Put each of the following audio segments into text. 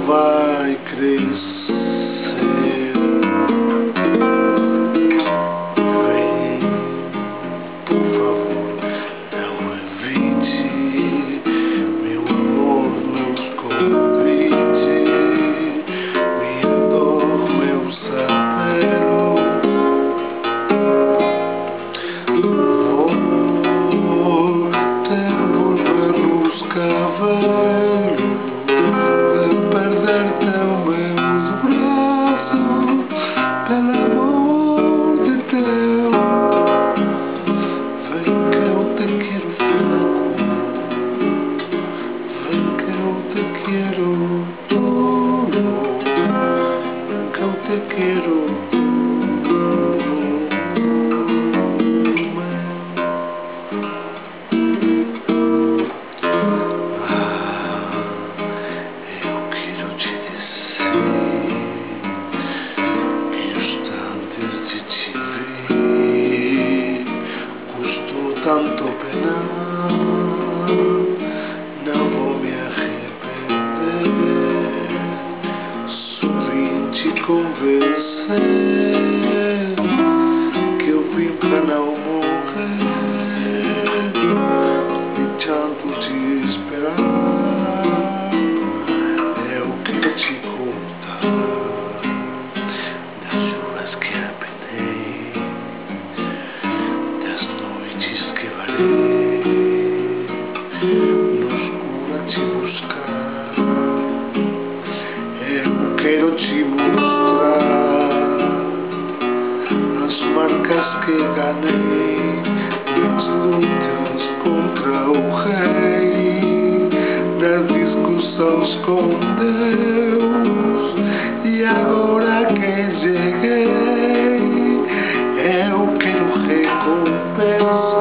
vai crescer. Vem, por favor, não evite, meu amor, meus convites. Minha dor, meu saber. Vou ter volver-nos cavalo, a perder-te ao meus braços, pelo amor de Deus. Vem que eu te quero fraco, vem que eu te quero todo, vem que eu te quero. Tanto pena, não vou me arrepender. Só vim te convencer que eu vim para não morrer, de tanto te esperar. Eu quero te contar das churas que apanhei, no escuro te buscar. Eu quero te mostrar as marcas que ganhei nas lutas contra o rei, nas discussões com Deus. E agora que cheguei, eu quero recompensa.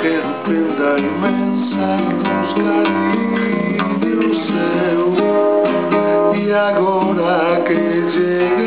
Quero prenda imensa dos carinhos céu. E agora que cheguei,